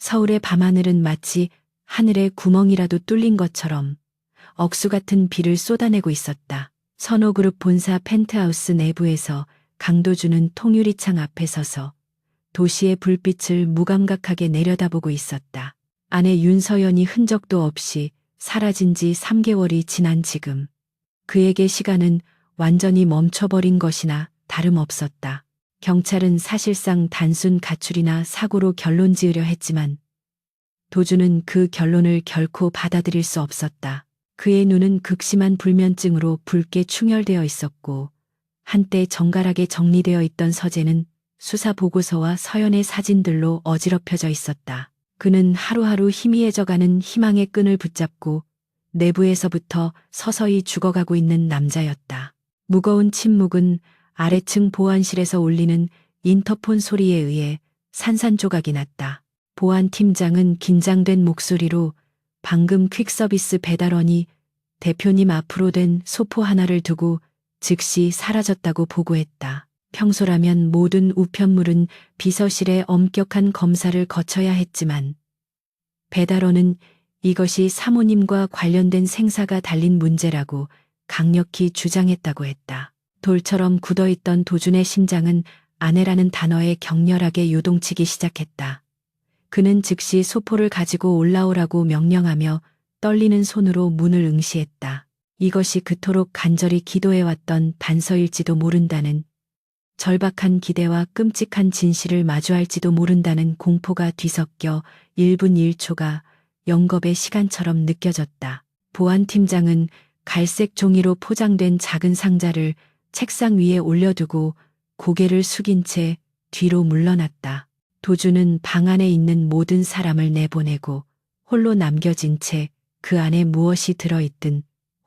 서울의 밤하늘은 마치 하늘에 구멍이라도 뚫린 것처럼 억수 같은 비를 쏟아내고 있었다. 선호그룹 본사 펜트하우스 내부에서 강도준은 통유리창 앞에 서서 도시의 불빛을 무감각하게 내려다보고 있었다. 아내 윤서연이 흔적도 없이 사라진 지 3개월이 지난 지금 그에게 시간은 완전히 멈춰버린 것이나 다름없었다. 경찰은 사실상 단순 가출이나 사고로 결론 지으려 했지만 도준은 그 결론을 결코 받아들일 수 없었다. 그의 눈은 극심한 불면증으로 붉게 충혈되어 있었고 한때 정갈하게 정리되어 있던 서재는 수사 보고서와 서연의 사진들로 어지럽혀져 있었다. 그는 하루하루 희미해져가는 희망의 끈을 붙잡고 내부에서부터 서서히 죽어가고 있는 남자였다. 무거운 침묵은 아래층 보안실에서 울리는 인터폰 소리에 의해 산산조각이 났다. 보안팀장은 긴장된 목소리로 방금 퀵서비스 배달원이 대표님 앞으로 된 소포 하나를 두고 즉시 사라졌다고 보고했다. 평소라면 모든 우편물은 비서실의 엄격한 검사를 거쳐야 했지만 배달원은 이것이 사모님과 관련된 생사가 달린 문제라고 강력히 주장했다고 했다. 돌처럼 굳어있던 도준의 심장은 아내라는 단어에 격렬하게 요동치기 시작했다. 그는 즉시 소포를 가지고 올라오라고 명령하며 떨리는 손으로 문을 응시했다. 이것이 그토록 간절히 기도해왔던 단서일지도 모른다는 절박한 기대와 끔찍한 진실을 마주할지도 모른다는 공포가 뒤섞여 1분 1초가 영겁의 시간처럼 느껴졌다. 보안팀장은 갈색 종이로 포장된 작은 상자를 책상 위에 올려두고 고개를 숙인 채 뒤로 물러났다. 도준은 방 안에 있는 모든 사람을 내보내고 홀로 남겨진 채 그 안에 무엇이 들어있든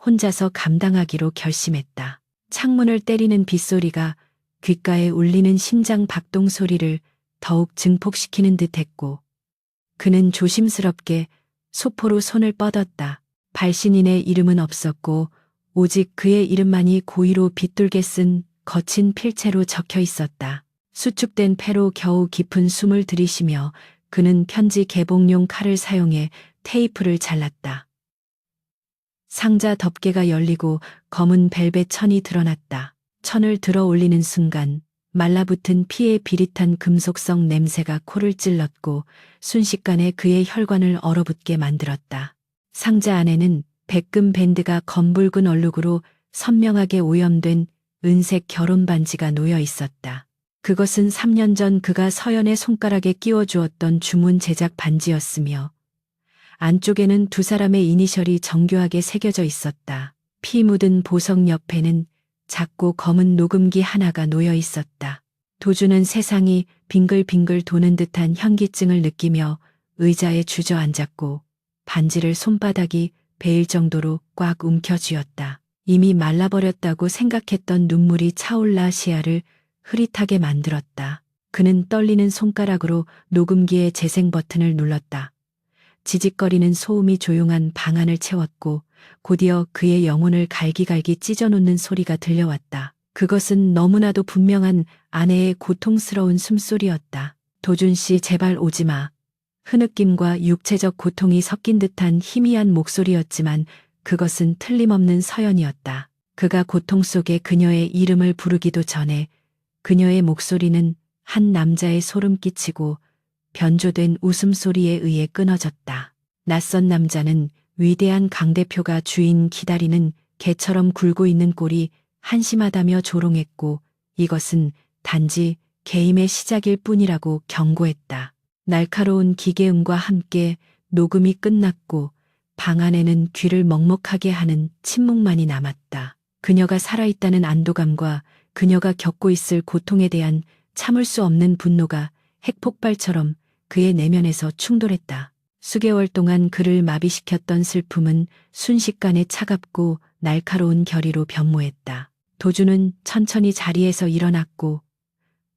혼자서 감당하기로 결심했다. 창문을 때리는 빗소리가 귓가에 울리는 심장 박동 소리를 더욱 증폭시키는 듯했고 그는 조심스럽게 소포로 손을 뻗었다. 발신인의 이름은 없었고 오직 그의 이름만이 고의로 빗돌게 쓴 거친 필체로 적혀 있었다. 수축된 폐로 겨우 깊은 숨을 들이쉬며 그는 편지 개봉용 칼을 사용해 테이프를 잘랐다. 상자 덮개가 열리고 검은 벨벳 천이 드러났다. 천을 들어 올리는 순간 말라붙은 피의 비릿한 금속성 냄새가 코를 찔렀고 순식간에 그의 혈관을 얼어붙게 만들었다. 상자 안에는 백금 밴드가 검붉은 얼룩으로 선명하게 오염된 은색 결혼 반지가 놓여 있었다. 그것은 3년 전 그가 서연의 손가락에 끼워주었던 주문 제작 반지였으며 안쪽에는 두 사람의 이니셜이 정교하게 새겨져 있었다. 피 묻은 보석 옆에는 작고 검은 녹음기 하나가 놓여 있었다. 도준은 세상이 빙글빙글 도는 듯한 현기증을 느끼며 의자에 주저앉았고 반지를 손바닥이 베일 정도로 꽉 움켜쥐었다. 이미 말라버렸다고 생각했던 눈물이 차올라 시야를 흐릿하게 만들었다. 그는 떨리는 손가락으로 녹음기의 재생 버튼을 눌렀다. 지직거리는 소음이 조용한 방 안을 채웠고 곧이어 그의 영혼을 갈기갈기 찢어놓는 소리가 들려왔다. 그것은 너무나도 분명한 아내의 고통스러운 숨소리였다. 도준 씨 제발 오지마. 흐느낌과 육체적 고통이 섞인 듯한 희미한 목소리였지만 그것은 틀림없는 서연이었다. 그가 고통 속에 그녀의 이름을 부르기도 전에 그녀의 목소리는 한 남자의 소름 끼치고 변조된 웃음소리에 의해 끊어졌다. 낯선 남자는 위대한 강 대표가 주인 기다리는 개처럼 굴고 있는 꼴이 한심하다며 조롱했고 이것은 단지 게임의 시작일 뿐이라고 경고했다. 날카로운 기계음과 함께 녹음이 끝났고 방 안에는 귀를 먹먹하게 하는 침묵만이 남았다. 그녀가 살아있다는 안도감과 그녀가 겪고 있을 고통에 대한 참을 수 없는 분노가 핵폭발처럼 그의 내면에서 충돌했다. 수개월 동안 그를 마비시켰던 슬픔은 순식간에 차갑고 날카로운 결의로 변모했다. 도준은 천천히 자리에서 일어났고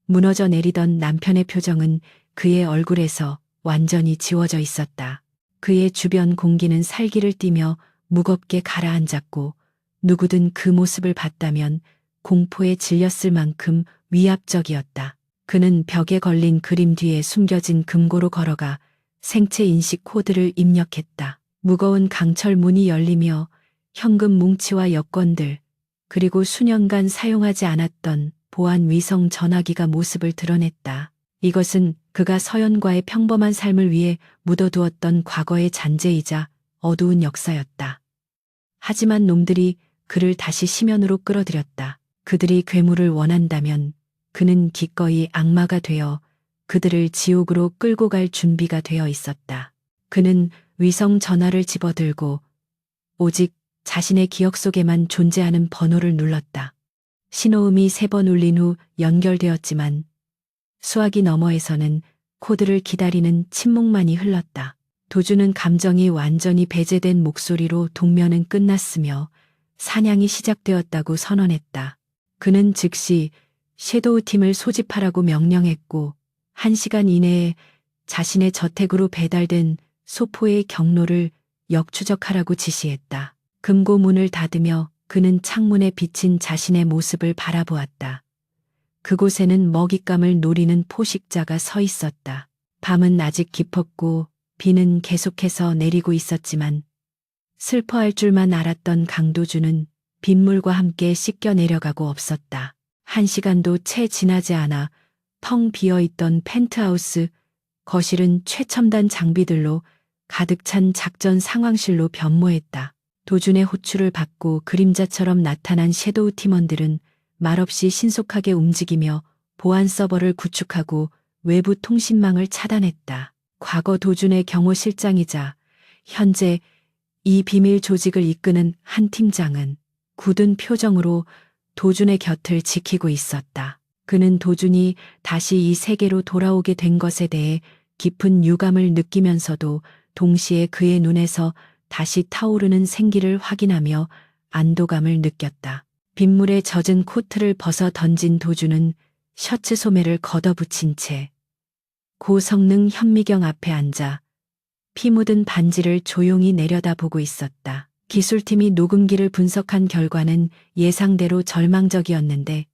무너져 내리던 남편의 표정은 그의 얼굴에서 완전히 지워져 있었다. 그의 주변 공기는 살기를 띠며 무겁게 가라앉았고 누구든 그 모습을 봤다면 공포에 질렸을 만큼 위압적이었다. 그는 벽에 걸린 그림 뒤에 숨겨진 금고로 걸어가 생체 인식 코드를 입력했다. 무거운 강철 문이 열리며 현금 뭉치와 여권들, 그리고 수년간 사용하지 않았던 보안 위성 전화기가 모습을 드러냈다. 이것은 그가 서연과의 평범한 삶을 위해 묻어두었던 과거의 잔재이자 어두운 역사였다. 하지만 놈들이 그를 다시 심연으로 끌어들였다. 그들이 괴물을 원한다면 그는 기꺼이 악마가 되어 그들을 지옥으로 끌고 갈 준비가 되어 있었다. 그는 위성 전화를 집어들고 오직 자신의 기억 속에만 존재하는 번호를 눌렀다. 신호음이 3번 울린 후 연결되었지만 수화기 너머에서는 코드를 기다리는 침묵만이 흘렀다. 도주는 감정이 완전히 배제된 목소리로 동면은 끝났으며 사냥이 시작되었다고 선언했다. 그는 즉시 섀도우 팀을 소집하라고 명령했고 1시간 이내에 자신의 저택으로 배달된 소포의 경로를 역추적하라고 지시했다. 금고 문을 닫으며 그는 창문에 비친 자신의 모습을 바라보았다. 그곳에는 먹잇감을 노리는 포식자가 서 있었다. 밤은 아직 깊었고 비는 계속해서 내리고 있었지만 슬퍼할 줄만 알았던 강도주는 빗물과 함께 씻겨 내려가고 없었다. 1시간도 채 지나지 않아 텅 비어있던 펜트하우스, 거실은 최첨단 장비들로 가득 찬 작전 상황실로 변모했다. 도준의 호출을 받고 그림자처럼 나타난 섀도우 팀원들은 말없이 신속하게 움직이며 보안 서버를 구축하고 외부 통신망을 차단했다. 과거 도준의 경호실장이자 현재 이 비밀 조직을 이끄는 한 팀장은 굳은 표정으로 도준의 곁을 지키고 있었다. 그는 도준이 다시 이 세계로 돌아오게 된 것에 대해 깊은 유감을 느끼면서도 동시에 그의 눈에서 다시 타오르는 생기를 확인하며 안도감을 느꼈다. 빗물에 젖은 코트를 벗어 던진 도준은 셔츠 소매를 걷어붙인 채 고성능 현미경 앞에 앉아 피 묻은 반지를 조용히 내려다보고 있었다. 기술팀이 녹음기를 분석한 결과는 예상대로 절망적이었는데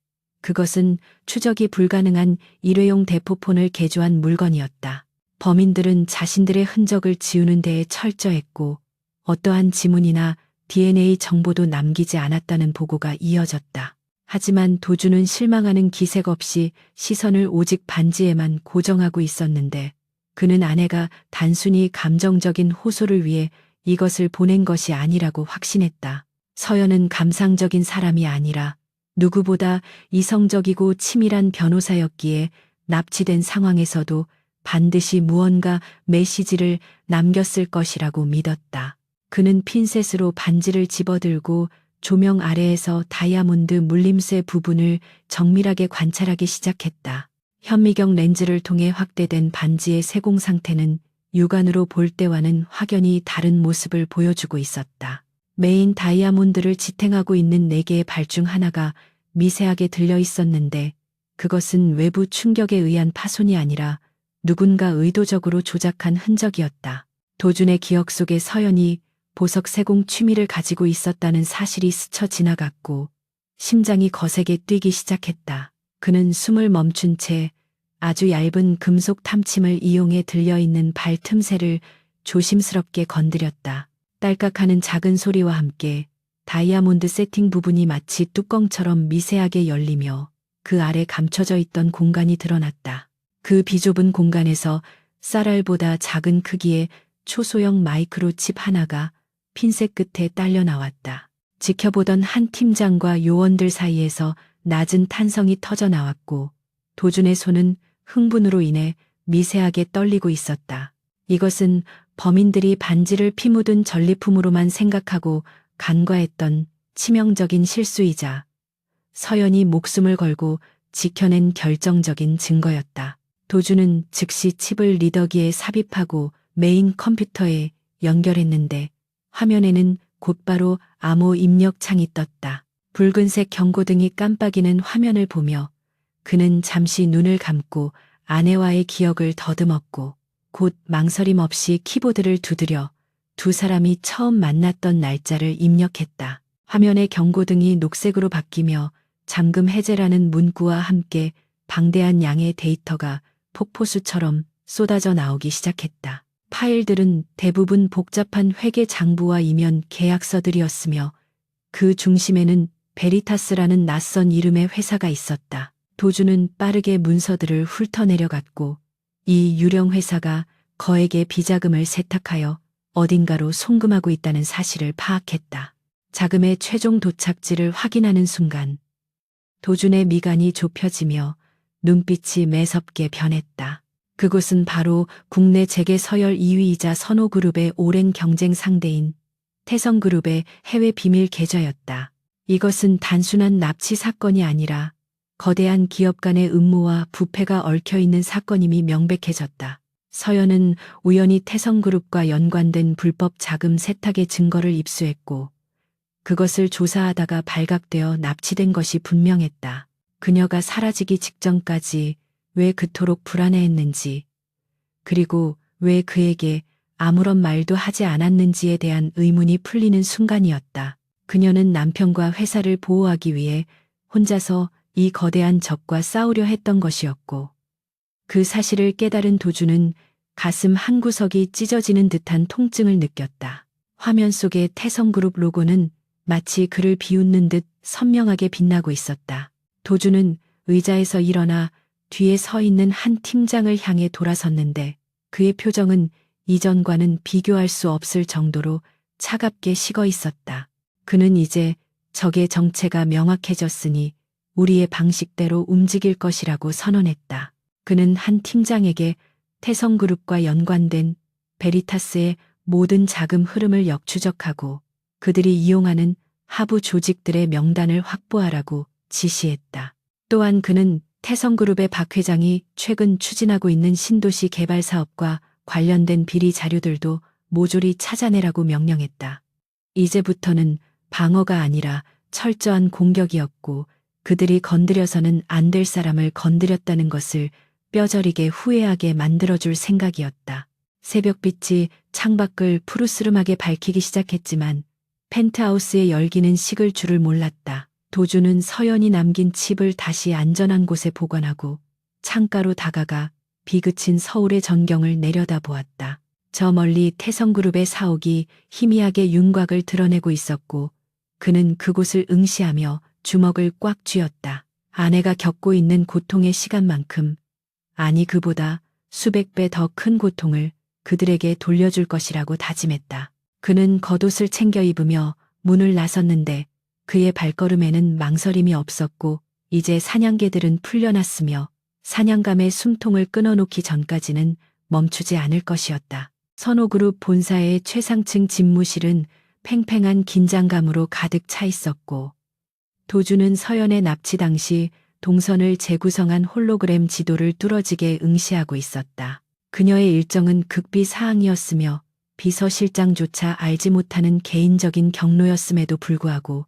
그것은 추적이 불가능한 일회용 대포폰을 개조한 물건이었다. 범인들은 자신들의 흔적을 지우는 데에 철저했고 어떠한 지문이나 DNA 정보도 남기지 않았다는 보고가 이어졌다. 하지만 도주는 실망하는 기색 없이 시선을 오직 반지에만 고정하고 있었는데 그는 아내가 단순히 감정적인 호소를 위해 이것을 보낸 것이 아니라고 확신했다. 서연은 감상적인 사람이 아니라 누구보다 이성적이고 치밀한 변호사였기에 납치된 상황에서도 반드시 무언가 메시지를 남겼을 것이라고 믿었다. 그는 핀셋으로 반지를 집어들고 조명 아래에서 다이아몬드 물림새 부분을 정밀하게 관찰하기 시작했다. 현미경 렌즈를 통해 확대된 반지의 세공 상태는 육안으로 볼 때와는 확연히 다른 모습을 보여주고 있었다. 메인 다이아몬드를 지탱하고 있는 4개의 발 중 하나가 미세하게 들려 있었는데 그것은 외부 충격에 의한 파손이 아니라 누군가 의도적으로 조작한 흔적이었다. 도준의 기억 속에 서연이 보석 세공 취미를 가지고 있었다는 사실이 스쳐 지나갔고 심장이 거세게 뛰기 시작했다. 그는 숨을 멈춘 채 아주 얇은 금속 탐침을 이용해 들려있는 발 틈새를 조심스럽게 건드렸다. 딸깍하는 작은 소리와 함께 다이아몬드 세팅 부분이 마치 뚜껑처럼 미세하게 열리며 그 아래 감춰져 있던 공간이 드러났다. 그 비좁은 공간에서 쌀알보다 작은 크기의 초소형 마이크로칩 하나가 핀셋 끝에 딸려 나왔다. 지켜보던 한 팀장과 요원들 사이에서 낮은 탄성이 터져 나왔고 도준의 손은 흥분으로 인해 미세하게 떨리고 있었다. 이것은 범인들이 반지를 피 묻은 전리품으로만 생각하고 간과했던 치명적인 실수이자 서연이 목숨을 걸고 지켜낸 결정적인 증거였다. 도준은 즉시 칩을 리더기에 삽입하고 메인 컴퓨터에 연결했는데 화면에는 곧바로 암호 입력 창이 떴다. 붉은색 경고등이 깜빡이는 화면을 보며 그는 잠시 눈을 감고 아내와의 기억을 더듬었고 곧 망설임 없이 키보드를 두드려 두 사람이 처음 만났던 날짜를 입력했다. 화면의 경고등이 녹색으로 바뀌며 잠금 해제라는 문구와 함께 방대한 양의 데이터가 폭포수처럼 쏟아져 나오기 시작했다. 파일들은 대부분 복잡한 회계 장부와 이면 계약서들이었으며 그 중심에는 베리타스라는 낯선 이름의 회사가 있었다. 도주는 빠르게 문서들을 훑어내려갔고 이 유령 회사가 거액의 비자금을 세탁하여 어딘가로 송금하고 있다는 사실을 파악했다. 자금의 최종 도착지를 확인하는 순간 도준의 미간이 좁혀지며 눈빛이 매섭게 변했다. 그곳은 바로 국내 재계 서열 2위이자 선호그룹의 오랜 경쟁 상대인 태성그룹의 해외 비밀 계좌였다. 이것은 단순한 납치 사건이 아니라 거대한 기업 간의 음모와 부패가 얽혀있는 사건임이 명백해졌다. 서연은 우연히 태성그룹과 연관된 불법 자금 세탁의 증거를 입수했고 그것을 조사하다가 발각되어 납치된 것이 분명했다. 그녀가 사라지기 직전까지 왜 그토록 불안해했는지, 그리고 왜 그에게 아무런 말도 하지 않았는지에 대한 의문이 풀리는 순간이었다. 그녀는 남편과 회사를 보호하기 위해 혼자서 이 거대한 적과 싸우려 했던 것이었고, 그 사실을 깨달은 도주는 가슴 한구석이 찢어지는 듯한 통증을 느꼈다. 화면 속의 태성그룹 로고는 마치 그를 비웃는 듯 선명하게 빛나고 있었다. 도주는 의자에서 일어나 뒤에 서 있는 한 팀장을 향해 돌아섰는데 그의 표정은 이전과는 비교할 수 없을 정도로 차갑게 식어 있었다. 그는 이제 적의 정체가 명확해졌으니 우리의 방식대로 움직일 것이라고 선언했다. 그는 한 팀장에게 태성그룹과 연관된 베리타스의 모든 자금 흐름을 역추적하고 그들이 이용하는 하부 조직들의 명단을 확보하라고 지시했다. 또한 그는 태성그룹의 박 회장이 최근 추진하고 있는 신도시 개발 사업과 관련된 비리 자료들도 모조리 찾아내라고 명령했다. 이제부터는 방어가 아니라 철저한 공격이었고 그들이 건드려서는 안 될 사람을 건드렸다는 것을 뼈저리게 후회하게 만들어줄 생각이었다. 새벽빛이 창밖을 푸르스름하게 밝히기 시작했지만 펜트하우스의 열기는 식을 줄을 몰랐다. 도주는 서연이 남긴 칩을 다시 안전한 곳에 보관하고 창가로 다가가 비그친 서울의 전경을 내려다보았다. 저 멀리 태성그룹의 사옥이 희미하게 윤곽을 드러내고 있었고 그는 그곳을 응시하며 주먹을 꽉 쥐었다. 아내가 겪고 있는 고통의 시간만큼, 아니 그보다 수백 배 더 큰 고통을 그들에게 돌려줄 것이라고 다짐했다. 그는 겉옷을 챙겨 입으며 문을 나섰는데 그의 발걸음에는 망설임이 없었고 이제 사냥개들은 풀려났으며 사냥감의 숨통을 끊어놓기 전까지는 멈추지 않을 것이었다. 선호그룹 본사의 최상층 집무실은 팽팽한 긴장감으로 가득 차 있었고 도주는 서연의 납치 당시 동선을 재구성한 홀로그램 지도를 뚫어지게 응시하고 있었다. 그녀의 일정은 극비 사항이었으며 비서실장조차 알지 못하는 개인적인 경로였음에도 불구하고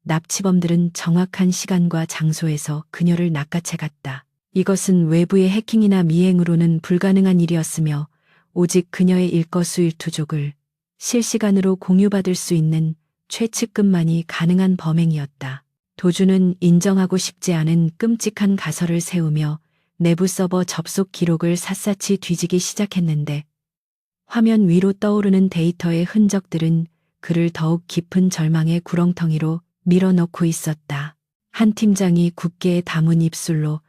납치범들은 정확한 시간과 장소에서 그녀를 낚아채 갔다. 이것은 외부의 해킹이나 미행으로는 불가능한 일이었으며 오직 그녀의 일거수일투족을 실시간으로 공유받을 수 있는 최측근만이 가능한 범행이었다. 도주는 인정하고 싶지 않은 끔찍한 가설을 세우며 내부 서버 접속 기록을 샅샅이 뒤지기 시작했는데 화면 위로 떠오르는 데이터의 흔적들은 그를 더욱 깊은 절망의 구렁텅이로 밀어넣고 있었다. 한 팀장이 굳게 담은 입술로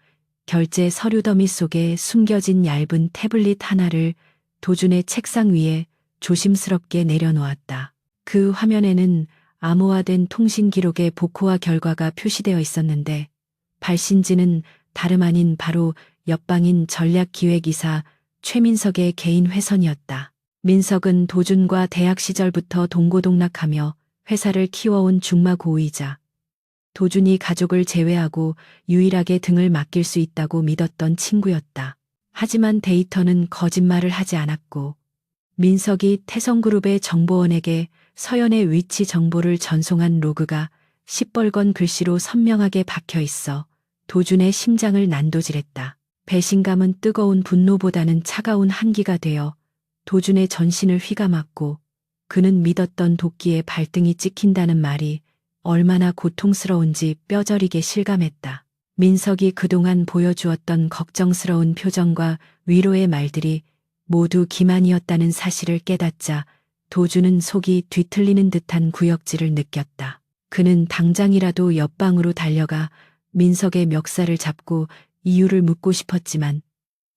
결제 서류 더미 속에 숨겨진 얇은 태블릿 하나를 도준의 책상 위에 조심스럽게 내려놓았다. 그 화면에는 암호화된 통신 기록의 복호화 결과가 표시되어 있었는데 발신지는 다름 아닌 바로 옆방인 전략기획이사 최민석의 개인 회선이었다. 민석은 도준과 대학 시절부터 동고동락하며 회사를 키워온 중마고의자 도준이 가족을 제외하고 유일하게 등을 맡길 수 있다고 믿었던 친구였다. 하지만 데이터는 거짓말을 하지 않았고 민석이 태성그룹의 정보원에게 서연의 위치 정보를 전송한 로그가 시뻘건 글씨로 선명하게 박혀 있어 도준의 심장을 난도질했다. 배신감은 뜨거운 분노보다는 차가운 한기가 되어 도준의 전신을 휘감았고 그는 믿었던 도끼에 발등이 찍힌다는 말이 얼마나 고통스러운지 뼈저리게 실감했다. 민석이 그동안 보여주었던 걱정스러운 표정과 위로의 말들이 모두 기만이었다는 사실을 깨닫자 도주는 속이 뒤틀리는 듯한 구역질을 느꼈다. 그는 당장이라도 옆방으로 달려가 민석의 멱살을 잡고 이유를 묻고 싶었지만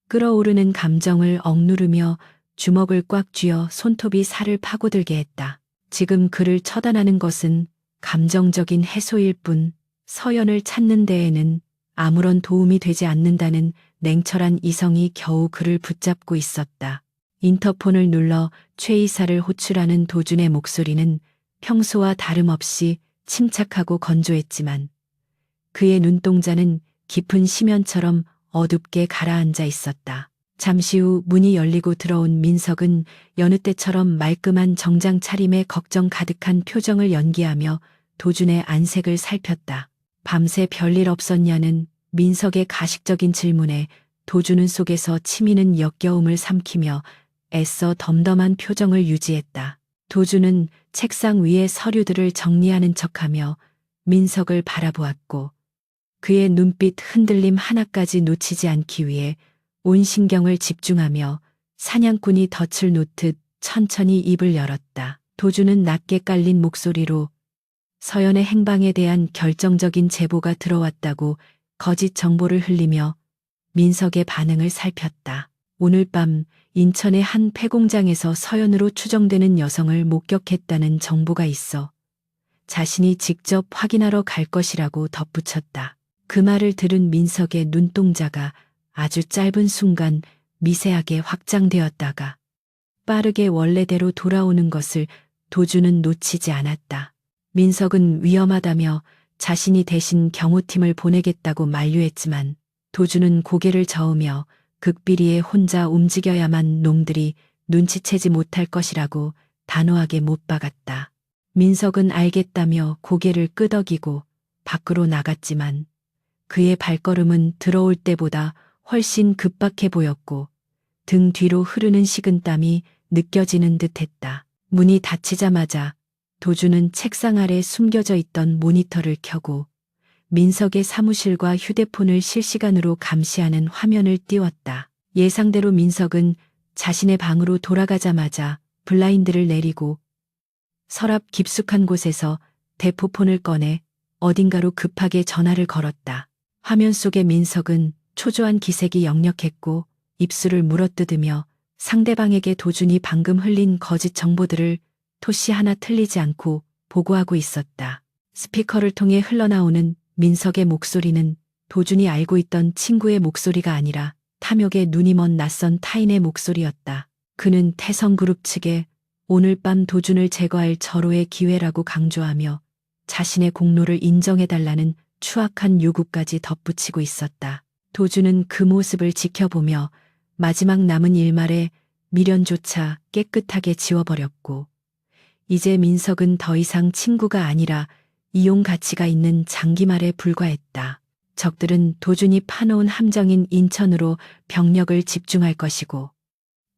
끓어오르는 감정을 억누르며 주먹을 꽉 쥐어 손톱이 살을 파고들게 했다. 지금 그를 처단하는 것은 감정적인 해소일 뿐 서연을 찾는 데에는 아무런 도움이 되지 않는다는 냉철한 이성이 겨우 그를 붙잡고 있었다. 인터폰을 눌러 최 이사를 호출하는 도준의 목소리는 평소와 다름없이 침착하고 건조했지만 그의 눈동자는 깊은 심연처럼 어둡게 가라앉아 있었다. 잠시 후 문이 열리고 들어온 민석은 여느 때처럼 말끔한 정장 차림에 걱정 가득한 표정을 연기하며 도준의 안색을 살폈다. 밤새 별일 없었냐는 민석의 가식적인 질문에 도준은 속에서 치미는 역겨움을 삼키며 애써 덤덤한 표정을 유지했다. 도준은 책상 위의 서류들을 정리하는 척하며 민석을 바라보았고 그의 눈빛 흔들림 하나까지 놓치지 않기 위해 온 신경을 집중하며 사냥꾼이 덫을 놓듯 천천히 입을 열었다. 도준은 낮게 깔린 목소리로 서연의 행방에 대한 결정적인 제보가 들어왔다고 거짓 정보를 흘리며 민석의 반응을 살폈다. 오늘 밤 인천의 한 폐공장에서 서연으로 추정되는 여성을 목격했다는 정보가 있어 자신이 직접 확인하러 갈 것이라고 덧붙였다. 그 말을 들은 민석의 눈동자가 아주 짧은 순간 미세하게 확장되었다가 빠르게 원래대로 돌아오는 것을 도준은 놓치지 않았다. 민석은 위험하다며 자신이 대신 경호팀을 보내겠다고 만류했지만 도준은 고개를 저으며 극비리에 혼자 움직여야만 놈들이 눈치채지 못할 것이라고 단호하게 못 박았다. 민석은 알겠다며 고개를 끄덕이고 밖으로 나갔지만 그의 발걸음은 들어올 때보다 훨씬 급박해 보였고 등 뒤로 흐르는 식은땀이 느껴지는 듯했다. 문이 닫히자마자 도준은 책상 아래 숨겨져 있던 모니터를 켜고 민석의 사무실과 휴대폰을 실시간으로 감시하는 화면을 띄웠다. 예상대로 민석은 자신의 방으로 돌아가자마자 블라인드를 내리고 서랍 깊숙한 곳에서 대포폰을 꺼내 어딘가로 급하게 전화를 걸었다. 화면 속의 민석은 초조한 기색이 역력했고 입술을 물어뜯으며 상대방에게 도준이 방금 흘린 거짓 정보들을 토시 하나 틀리지 않고 보고하고 있었다. 스피커를 통해 흘러나오는 민석의 목소리는 도준이 알고 있던 친구의 목소리가 아니라 탐욕에 눈이 먼 낯선 타인의 목소리였다. 그는 태성그룹 측에 오늘 밤 도준을 제거할 절호의 기회라고 강조하며 자신의 공로를 인정해달라는 추악한 요구까지 덧붙이고 있었다. 도준은 그 모습을 지켜보며 마지막 남은 일말의 미련조차 깨끗하게 지워버렸고 이제 민석은 더 이상 친구가 아니라 이용 가치가 있는 장기말에 불과했다. 적들은 도준이 파놓은 함정인 인천으로 병력을 집중할 것이고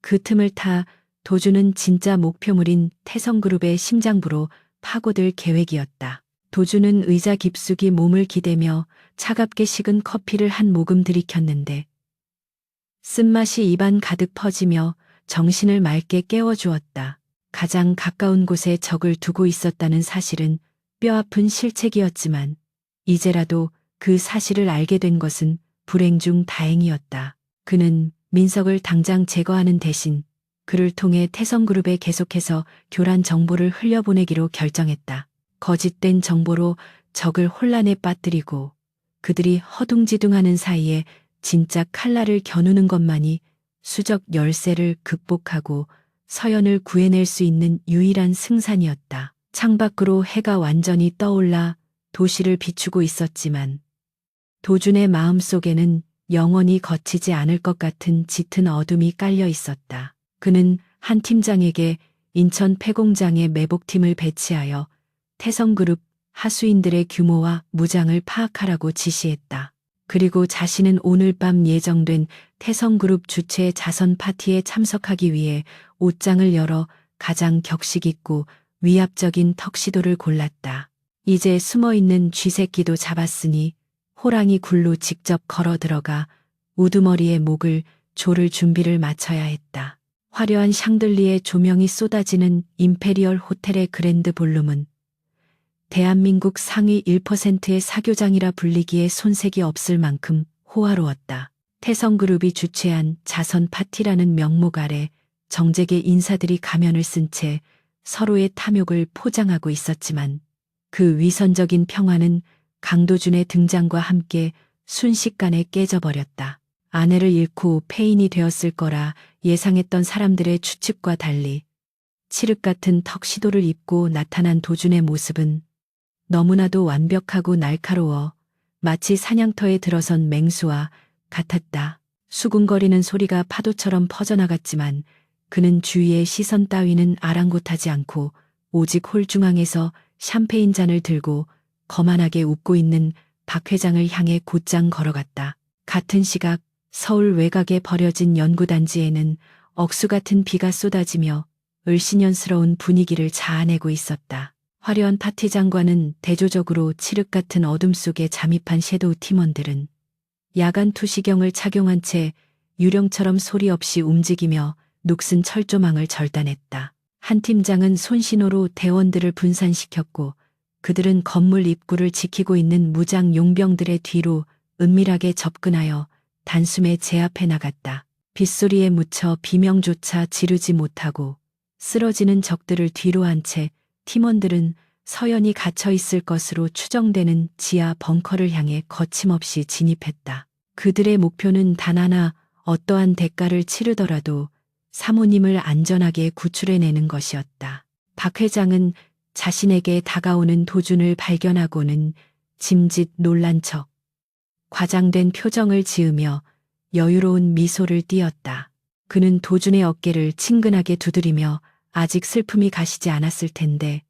그 틈을 타 도준은 진짜 목표물인 태성그룹의 심장부로 파고들 계획이었다. 도준은 의자 깊숙이 몸을 기대며 차갑게 식은 커피를 한 모금 들이켰는데 쓴맛이 입안 가득 퍼지며 정신을 맑게 깨워주었다. 가장 가까운 곳에 적을 두고 있었다는 사실은 뼈아픈 실책이었지만 이제라도 그 사실을 알게 된 것은 불행 중 다행이었다. 그는 민석을 당장 제거하는 대신 그를 통해 태성그룹에 계속해서 교란 정보를 흘려보내기로 결정했다. 거짓된 정보로 적을 혼란에 빠뜨리고 그들이 허둥지둥하는 사이에 진짜 칼날을 겨누는 것만이 수적 열세를 극복하고 서연을 구해낼 수 있는 유일한 승산이었다. 창밖으로 해가 완전히 떠올라 도시를 비추고 있었지만 도준의 마음속에는 영원히 거치지 않을 것 같은 짙은 어둠이 깔려 있었다. 그는 한 팀장에게 인천 폐공장에 매복팀을 배치하여 태성그룹 하수인들의 규모와 무장을 파악하라고 지시했다. 그리고 자신은 오늘 밤 예정된 태성그룹 주최 자선 파티에 참석하기 위해 옷장을 열어 가장 격식 있고 위압적인 턱시도를 골랐다. 이제 숨어있는 쥐새끼도 잡았으니 호랑이 굴로 직접 걸어 들어가 우두머리에 목을 조를 준비를 마쳐야 했다. 화려한 샹들리에 조명이 쏟아지는 임페리얼 호텔의 그랜드 볼룸은 대한민국 상위 1%의 사교장이라 불리기에 손색이 없을 만큼 호화로웠다. 태성그룹이 주최한 자선 파티라는 명목 아래 정재계 인사들이 가면을 쓴 채 서로의 탐욕을 포장하고 있었지만 그 위선적인 평화는 강도준의 등장과 함께 순식간에 깨져버렸다. 아내를 잃고 폐인이 되었을 거라 예상했던 사람들의 추측과 달리 칠흑 같은 턱시도를 입고 나타난 도준의 모습은 너무나도 완벽하고 날카로워 마치 사냥터에 들어선 맹수와 같았다. 수군거리는 소리가 파도처럼 퍼져나갔지만 그는 주위의 시선 따위는 아랑곳하지 않고 오직 홀 중앙에서 샴페인 잔을 들고 거만하게 웃고 있는 박 회장을 향해 곧장 걸어갔다. 같은 시각 서울 외곽에 버려진 연구단지에는 억수 같은 비가 쏟아지며 을씨년스러운 분위기를 자아내고 있었다. 화려한 파티장과는 대조적으로 칠흑 같은 어둠 속에 잠입한 섀도우 팀원들은 야간 투시경을 착용한 채 유령처럼 소리 없이 움직이며 녹슨 철조망을 절단했다. 한 팀장은 손신호로 대원들을 분산시켰고 그들은 건물 입구를 지키고 있는 무장 용병들의 뒤로 은밀하게 접근하여 단숨에 제압해 나갔다. 빗소리에 묻혀 비명조차 지르지 못하고 쓰러지는 적들을 뒤로 한 채 팀원들은 서연이 갇혀 있을 것으로 추정되는 지하 벙커를 향해 거침없이 진입했다. 그들의 목표는 단 하나, 어떠한 대가를 치르더라도 사모님을 안전하게 구출해내는 것이었다. 박 회장은 자신에게 다가오는 도준을 발견하고는 짐짓 놀란 척 과장된 표정을 지으며 여유로운 미소를 띄었다. 그는 도준의 어깨를 친근하게 두드리며 아직 슬픔이 가시지 않았을 텐데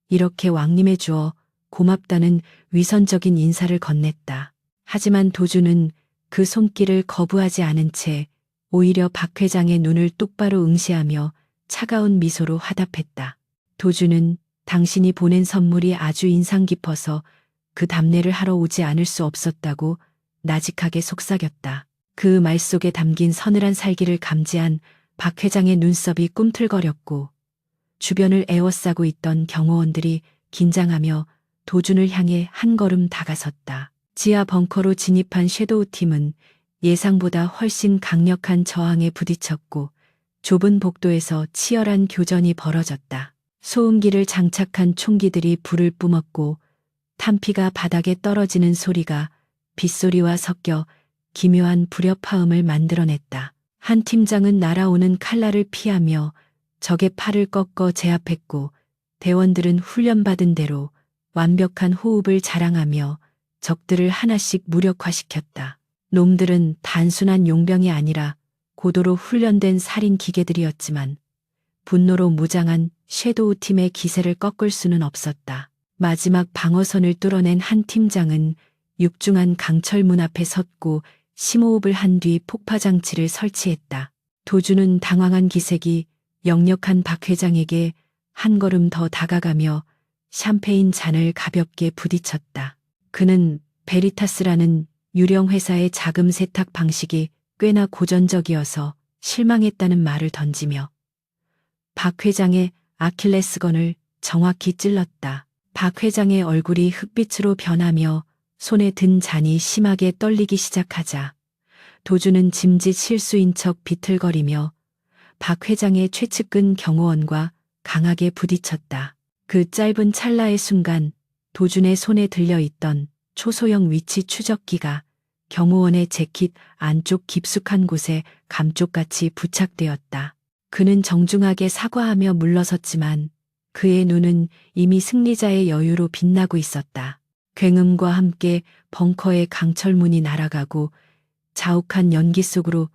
이렇게 왕림해 주어 고맙다는 위선적인 인사를 건넸다. 하지만 도준은 그 손길을 거부하지 않은 채 오히려 박 회장의 눈을 똑바로 응시하며 차가운 미소로 화답했다. 도준은 당신이 보낸 선물이 아주 인상 깊어서 그 답례를 하러 오지 않을 수 없었다고 나직하게 속삭였다. 그 말 속에 담긴 서늘한 살기를 감지한 박 회장의 눈썹이 꿈틀거렸고 주변을 에워싸고 있던 경호원들이 긴장하며 도준을 향해 한 걸음 다가섰다. 지하 벙커로 진입한 섀도우 팀은 예상보다 훨씬 강력한 저항에 부딪혔고 좁은 복도에서 치열한 교전이 벌어졌다. 소음기를 장착한 총기들이 불을 뿜었고 탄피가 바닥에 떨어지는 소리가 빗소리와 섞여 기묘한 불협화음을 만들어냈다. 한 팀장은 날아오는 칼날을 피하며 적의 팔을 꺾어 제압했고 대원들은 훈련받은 대로 완벽한 호흡을 자랑하며 적들을 하나씩 무력화시켰다. 놈들은 단순한 용병이 아니라 고도로 훈련된 살인 기계들이었지만 분노로 무장한 섀도우 팀의 기세를 꺾을 수는 없었다. 마지막 방어선을 뚫어낸 한 팀장은 육중한 강철 문 앞에 섰고 심호흡을 한 뒤 폭파장치를 설치했다. 도준은 당황한 기색이 역력한 박 회장에게 한 걸음 더 다가가며 샴페인 잔을 가볍게 부딪혔다. 그는 베리타스라는 유령 회사의 자금 세탁 방식이 꽤나 고전적이어서 실망했다는 말을 던지며 박 회장의 아킬레스건을 정확히 찔렀다. 박 회장의 얼굴이 흑빛으로 변하며 손에 든 잔이 심하게 떨리기 시작하자 도준은 짐짓 실수인 척 비틀거리며 박 회장의 최측근 경호원과 강하게 부딪혔다. 그 짧은 찰나의 순간 도준의 손에 들려있던 초소형 위치 추적기가 경호원의 재킷 안쪽 깊숙한 곳에 감쪽같이 부착되었다. 그는 정중하게 사과하며 물러섰지만 그의 눈은 이미 승리자의 여유로 빛나고 있었다. 굉음과 함께 벙커의 강철문이 날아가고 자욱한 연기 속으로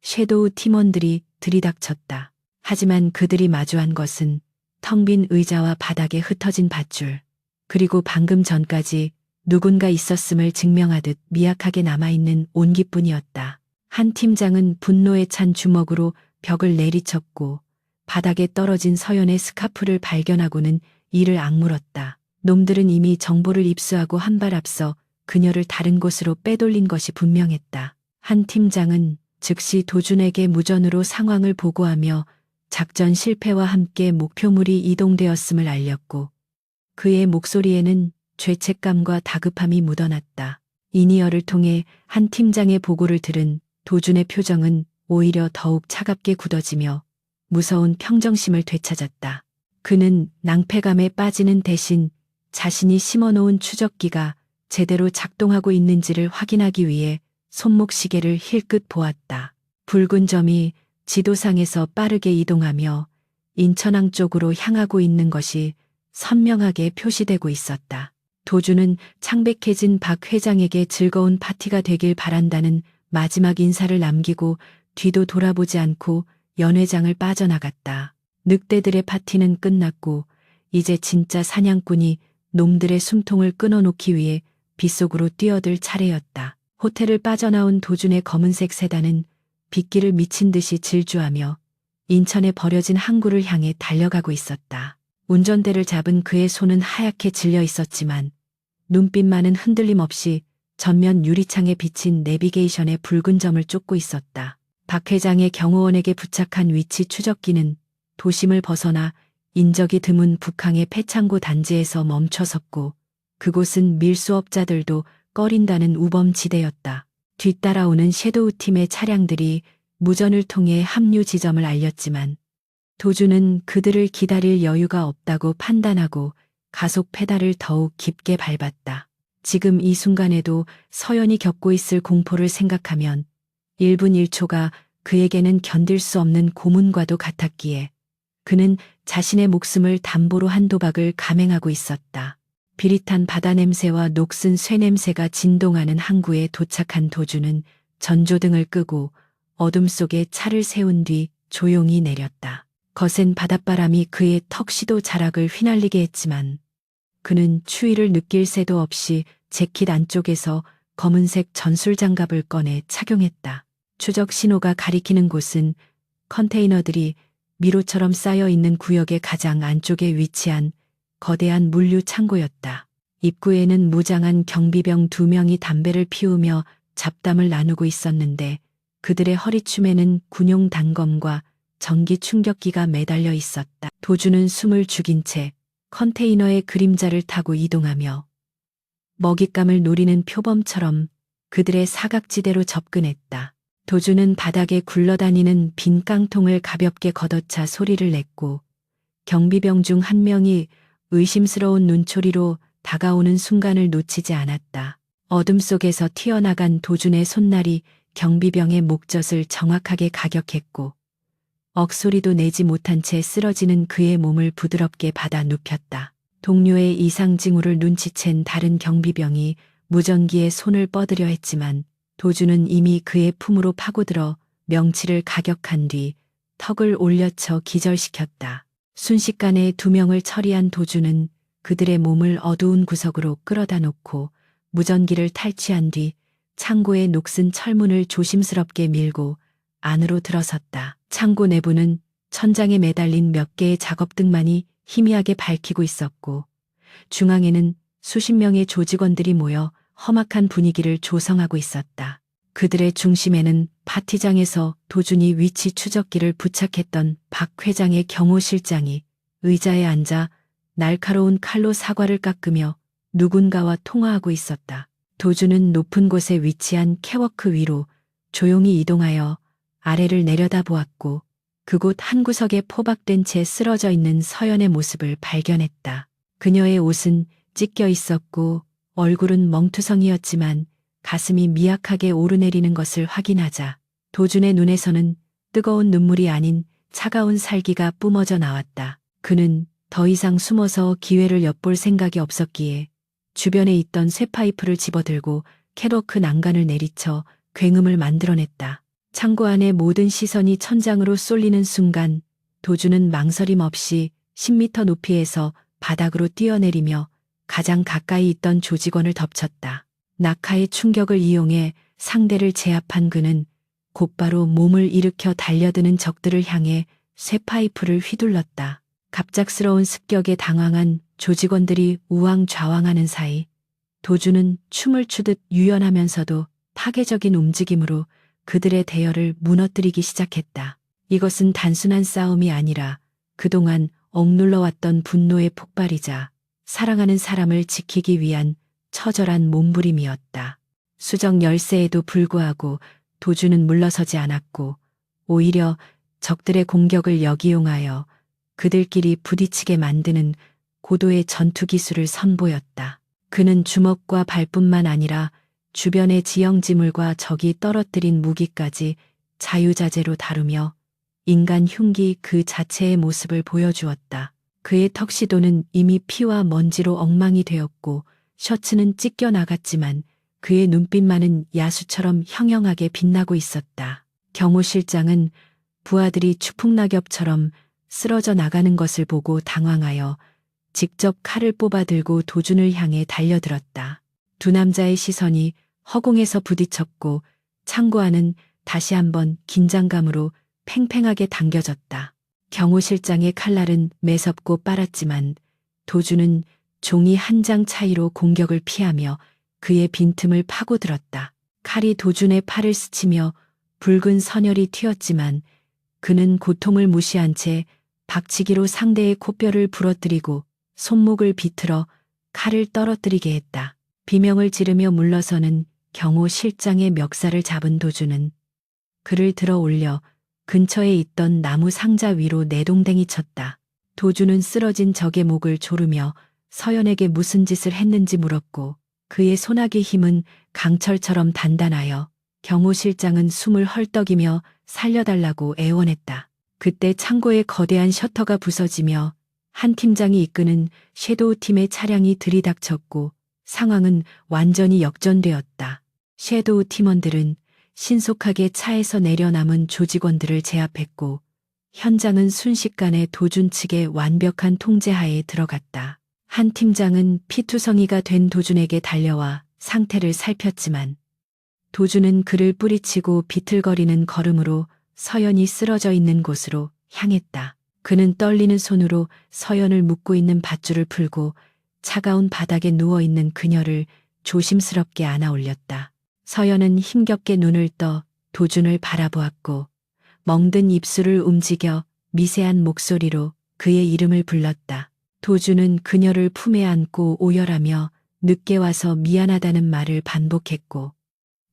섀도우 팀원들이 들이닥쳤다. 하지만 그들이 마주한 것은 텅 빈 의자와 바닥에 흩어진 밧줄, 그리고 방금 전까지 누군가 있었음을 증명하듯 미약하게 남아있는 온기뿐이었다. 한 팀장은 분노에 찬 주먹으로 벽을 내리쳤고 바닥에 떨어진 서연의 스카프를 발견하고는 이를 악물었다. 놈들은 이미 정보를 입수하고 한 발 앞서 그녀를 다른 곳으로 빼돌린 것이 분명했다. 한 팀장은 즉시 도준에게 무전으로 상황을 보고하며 작전 실패와 함께 목표물이 이동되었음을 알렸고 그의 목소리에는 죄책감과 다급함이 묻어났다. 이니어를 통해 한 팀장의 보고를 들은 도준의 표정은 오히려 더욱 차갑게 굳어지며 무서운 평정심을 되찾았다. 그는 낭패감에 빠지는 대신 자신이 심어놓은 추적기가 제대로 작동하고 있는지를 확인하기 위해 손목시계를 힐끗 보았다. 붉은 점이 지도상에서 빠르게 이동하며 인천항 쪽으로 향하고 있는 것이 선명하게 표시되고 있었다. 도준은 창백해진 박 회장에게 즐거운 파티가 되길 바란다는 마지막 인사를 남기고 뒤도 돌아보지 않고 연회장을 빠져나갔다. 늑대들의 파티는 끝났고 이제 진짜 사냥꾼이 놈들의 숨통을 끊어놓기 위해 빗속으로 뛰어들 차례였다. 호텔을 빠져나온 도준의 검은색 세단은 빗길을 미친 듯이 질주하며 인천에 버려진 항구를 향해 달려가고 있었다. 운전대를 잡은 그의 손은 하얗게 질려 있었지만 눈빛만은 흔들림 없이 전면 유리창에 비친 내비게이션의 붉은 점을 쫓고 있었다. 박 회장의 경호원에게 부착한 위치 추적기는 도심을 벗어나 인적이 드문 북항의 폐창고 단지에서 멈춰섰고 그곳은 밀수업자들도 꺼린다는 우범지대였다. 뒤따라오는 섀도우 팀의 차량들이 무전을 통해 합류 지점을 알렸지만 도준은 그들을 기다릴 여유가 없다고 판단하고 가속 페달을 더욱 깊게 밟았다. 지금 이 순간에도 서연이 겪고 있을 공포를 생각하면 1분 1초가 그에게는 견딜 수 없는 고문과도 같았기에 그는 자신의 목숨을 담보로 한 도박을 감행하고 있었다. 비릿한 바다 냄새와 녹슨 쇠 냄새가 진동하는 항구에 도착한 도준은 전조등을 끄고 어둠 속에 차를 세운 뒤 조용히 내렸다. 거센 바닷바람이 그의 턱시도 자락을 휘날리게 했지만 그는 추위를 느낄 새도 없이 재킷 안쪽에서 검은색 전술장갑을 꺼내 착용했다. 추적 신호가 가리키는 곳은 컨테이너들이 미로처럼 쌓여 있는 구역의 가장 안쪽에 위치한 거대한 물류 창고였다. 입구에는 무장한 경비병 2명이 담배를 피우며 잡담을 나누고 있었는데 그들의 허리춤에는 군용 단검과 전기 충격기가 매달려 있었다. 도준은 숨을 죽인 채 컨테이너의 그림자를 타고 이동하며 먹잇감을 노리는 표범처럼 그들의 사각지대로 접근했다. 도준은 바닥에 굴러다니는 빈 깡통을 가볍게 걷어차 소리를 냈고 경비병 중 한 명이 의심스러운 눈초리로 다가오는 순간을 놓치지 않았다. 어둠 속에서 튀어나간 도준의 손날이 경비병의 목젖을 정확하게 가격했고 억소리도 내지 못한 채 쓰러지는 그의 몸을 부드럽게 받아 눕혔다. 동료의 이상 징후를 눈치챈 다른 경비병이 무전기에 손을 뻗으려 했지만 도준은 이미 그의 품으로 파고들어 명치를 가격한 뒤 턱을 올려쳐 기절시켰다. 순식간에 2명을 처리한 도준은 그들의 몸을 어두운 구석으로 끌어다 놓고 무전기를 탈취한 뒤 창고의 녹슨 철문을 조심스럽게 밀고 안으로 들어섰다. 창고 내부는 천장에 매달린 몇 개의 작업등만이 희미하게 밝히고 있었고 중앙에는 수십 명의 조직원들이 모여 험악한 분위기를 조성하고 있었다. 그들의 중심에는 파티장에서 도준이 위치 추적기를 부착했던 박 회장의 경호실장이 의자에 앉아 날카로운 칼로 사과를 깎으며 누군가와 통화하고 있었다. 도준은 높은 곳에 위치한 캐워크 위로 조용히 이동하여 아래를 내려다보았고 그곳 한 구석에 포박된 채 쓰러져 있는 서연의 모습을 발견했다. 그녀의 옷은 찢겨 있었고 얼굴은 멍투성이었지만 가슴이 미약하게 오르내리는 것을 확인하자 도준의 눈에서는 뜨거운 눈물이 아닌 차가운 살기가 뿜어져 나왔다. 그는 더 이상 숨어서 기회를 엿볼 생각이 없었기에 주변에 있던 쇠파이프를 집어들고 캐러크 난간을 내리쳐 굉음을 만들어냈다. 창고 안의 모든 시선이 천장으로 쏠리는 순간 도준은 망설임 없이 10m 높이에서 바닥으로 뛰어내리며 가장 가까이 있던 조직원을 덮쳤다. 낙하의 충격을 이용해 상대를 제압한 그는 곧바로 몸을 일으켜 달려드는 적들을 향해 쇠파이프를 휘둘렀다. 갑작스러운 습격에 당황한 조직원들이 우왕좌왕하는 사이 도준은 춤을 추듯 유연하면서도 파괴적인 움직임으로 그들의 대열을 무너뜨리기 시작했다. 이것은 단순한 싸움이 아니라 그동안 억눌러왔던 분노의 폭발이자 사랑하는 사람을 지키기 위한 처절한 몸부림이었다. 수정 열세에도 불구하고 도주는 물러서지 않았고 오히려 적들의 공격을 역이용하여 그들끼리 부딪히게 만드는 고도의 전투 기술을 선보였다. 그는 주먹과 발뿐만 아니라 주변의 지형지물과 적이 떨어뜨린 무기까지 자유자재로 다루며 인간 흉기 그 자체의 모습을 보여주었다. 그의 턱시도는 이미 피와 먼지로 엉망이 되었고 셔츠는 찢겨 나갔지만 그의 눈빛만은 야수처럼 형형하게 빛나고 있었다. 경호 실장은 부하들이 추풍낙엽처럼 쓰러져 나가는 것을 보고 당황하여 직접 칼을 뽑아 들고 도준을 향해 달려들었다. 두 남자의 시선이 허공에서 부딪혔고 창고 안은 다시 한번 긴장감으로 팽팽하게 당겨졌다. 경호 실장의 칼날은 매섭고 빠랐지만 도준은 종이 한 장 차이로 공격을 피하며 그의 빈틈을 파고들었다. 칼이 도준의 팔을 스치며 붉은 선혈이 튀었지만 그는 고통을 무시한 채 박치기로 상대의 코뼈를 부러뜨리고 손목을 비틀어 칼을 떨어뜨리게 했다. 비명을 지르며 물러서는 경호 실장의 멱살을 잡은 도준은 그를 들어 올려 근처에 있던 나무 상자 위로 내동댕이 쳤다. 도준은 쓰러진 적의 목을 조르며 서연에게 무슨 짓을 했는지 물었고 그의 손아귀 힘은 강철처럼 단단하여 경호 실장은 숨을 헐떡이며 살려달라고 애원했다. 그때 창고의 거대한 셔터가 부서지며 한 팀장이 이끄는 섀도우 팀의 차량이 들이닥쳤고 상황은 완전히 역전되었다. 섀도우 팀원들은 신속하게 차에서 내려 남은 조직원들을 제압했고 현장은 순식간에 도준 측의 완벽한 통제하에 들어갔다. 한 팀장은 피투성이가 된 도준에게 달려와 상태를 살폈지만 도준은 그를 뿌리치고 비틀거리는 걸음으로 서연이 쓰러져 있는 곳으로 향했다. 그는 떨리는 손으로 서연을 묶고 있는 밧줄을 풀고 차가운 바닥에 누워있는 그녀를 조심스럽게 안아 올렸다. 서연은 힘겹게 눈을 떠 도준을 바라보았고 멍든 입술을 움직여 미세한 목소리로 그의 이름을 불렀다. 도준은 그녀를 품에 안고 오열하며 늦게 와서 미안하다는 말을 반복했고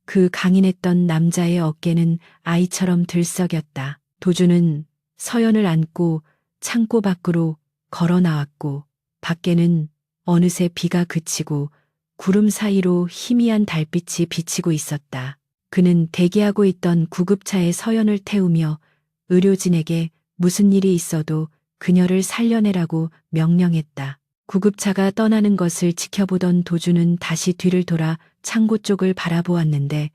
그 강인했던 남자의 어깨는 아이처럼 들썩였다. 도준은 서연을 안고 창고 밖으로 걸어 나왔고 밖에는 어느새 비가 그치고 구름 사이로 희미한 달빛이 비치고 있었다. 그는 대기하고 있던 구급차에 서연을 태우며 의료진에게 무슨 일이 있어도 그녀를 살려내라고 명령했다. 구급차가 떠나는 것을 지켜보던 도준은 다시 뒤를 돌아 창고 쪽을 바라보았는데